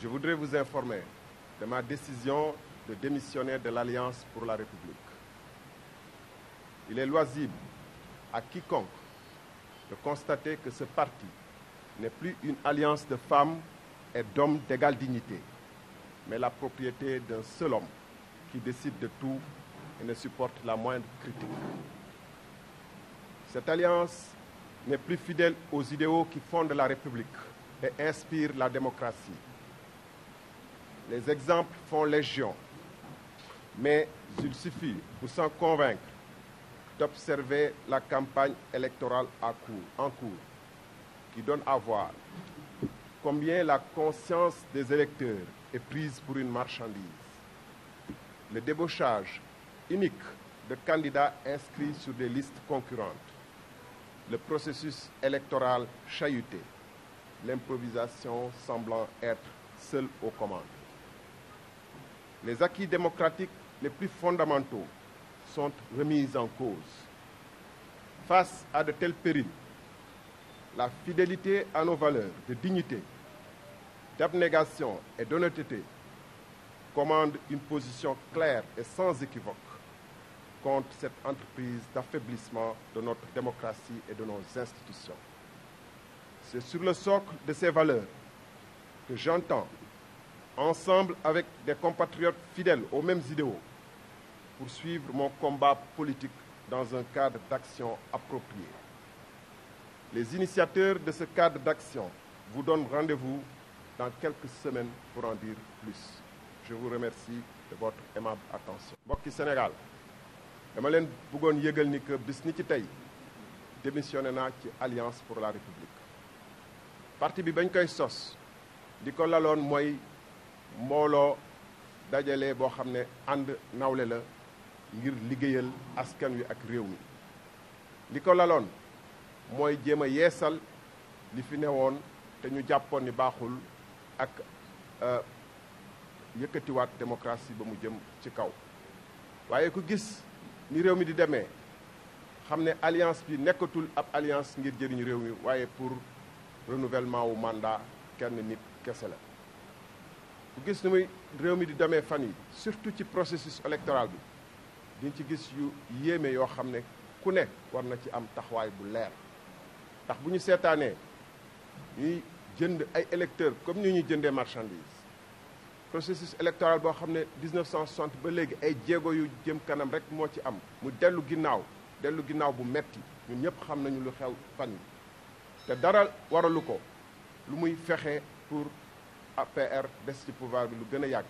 Je voudrais vous informer de ma décision de démissionner de l'Alliance pour la République. Il est loisible à quiconque de constater que ce parti n'est plus une alliance de femmes et d'hommes d'égale dignité, mais la propriété d'un seul homme qui décide de tout et ne supporte la moindre critique. Cette alliance n'est plus fidèle aux idéaux qui fondent la République et inspirent la démocratie. Les exemples font légion, mais il suffit pour s'en convaincre d'observer la campagne électorale en cours, qui donne à voir combien la conscience des électeurs est prise pour une marchandise. Le débauchage unique de candidats inscrits sur des listes concurrentes, le processus électoral chahuté, l'improvisation semblant être seule aux commandes. Les acquis démocratiques les plus fondamentaux sont remis en cause. Face à de tels périls, la fidélité à nos valeurs de dignité, d'abnégation et d'honnêteté commande une position claire et sans équivoque contre cette entreprise d'affaiblissement de notre démocratie et de nos institutions. C'est sur le socle de ces valeurs que j'entends, ensemble avec des compatriotes fidèles aux mêmes idéaux, poursuivre mon combat politique dans un cadre d'action approprié. Les initiateurs de ce cadre d'action vous donnent rendez-vous dans quelques semaines pour en dire plus. Je vous remercie de votre aimable attention. Mbokki Sénégal, dama leen bëggoon yëgal ni que bis ni ci tey démissionné naa ci Alliance pour la République. Parti bi bañ koy sos di ko laloon mooy mbooloo dajale boo xam ne ànd nawle la ngir liggéeyal askan wi ak réew mi. Li ko laloon mooy jéem a yeesal li fi newoon te ñu jàppoon ni baaxul ak yëkkatiwaat démocratie ba mu jëm ci kaw. waaye ku gis ni réew mi di demee xam ne alliance bi nekkatul ab alliance ngir jëriñ réew mi waaye pour renouvellement wu mandat kenn nit kese la. ku gis ni muy réew mi di demee fan yi surtout ci processus électoral bi diñ ci gis yu yéeme yoo xam ne ku ne war na ci am taxawaay bu leer ndax bu ñu seetaanee ñuy jënd ay électeurs comme ni ñuy jëndee marchandise processus électoral boo xam ne 1960 ba léegi ay jéego yu jëm kanam rek moo ci am mu dellu ginnaaw bu metti ñun ñëpp xam nañu lu xew fan yi te dara waralu ko lu muy fexe pour APR des ci pouvoir bi lu gën a yàgg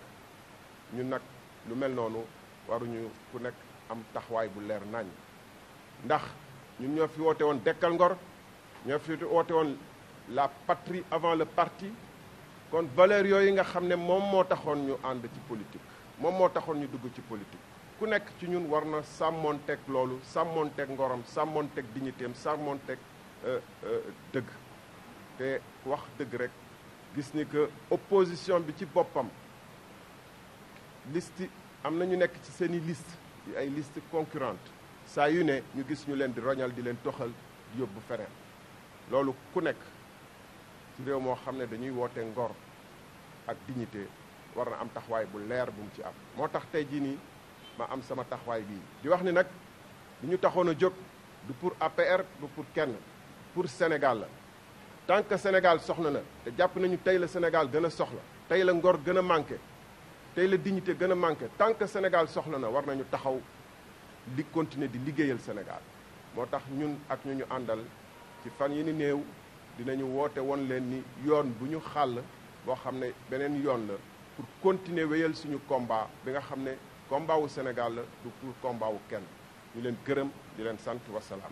ñun nag lu mel noonu waruñu ku nekk am taxawaay bu leer nañ ndax ñun ñoo fi woote woon dekkal ngor ñoo fi woote woon la patrie avant le parti kon valeur yooyu nga xam ne moom moo taxoon ñu ànd ci politique moom moo taxoon ñu dugg ci politique ku nekk ci ñun war na sàmmoonteeg loolu sàmmoonteeg ngoram sàmmoonteeg dignitéem sàmmoonteeg dëgg te wax dëgg rek gis ni que opposition bi ci boppam liste am na ñu nekk ci seen i liste yi ay liste concurrente saa yu ne ñu gis ñu leen di roñal di leen toxal di yóbbu feneen loolu ku nekk ci réew moo xam ne dañuy woote ngor ak dignité war na am taxawaay bu leer bu mu ci am moo tax tey jii nii ma am sama taxawaay bii di wax ni nag li ñu taxoon a jóg du pour APR du pour kenn pour Sénégal la tant que Sénégal soxla na te jàpp nañu tey la Sénégal gën a soxla tey la ngor gën a manqué tey la dignité gën a manqué tant que Sénégal soxla na war nañu taxaw di continuer di liggéeyal Sénégal moo tax ñun ak ñu àndal ci fan yi ni néew dinañu woote woon leen ni yoon bu ñu xàll boo xam ne beneen yoon la pour continuer wéyal suñu combat bi nga xam ne combat wu Sénégal la du pour combat wu kenn ñu leen gërëm di leen sant wasalaam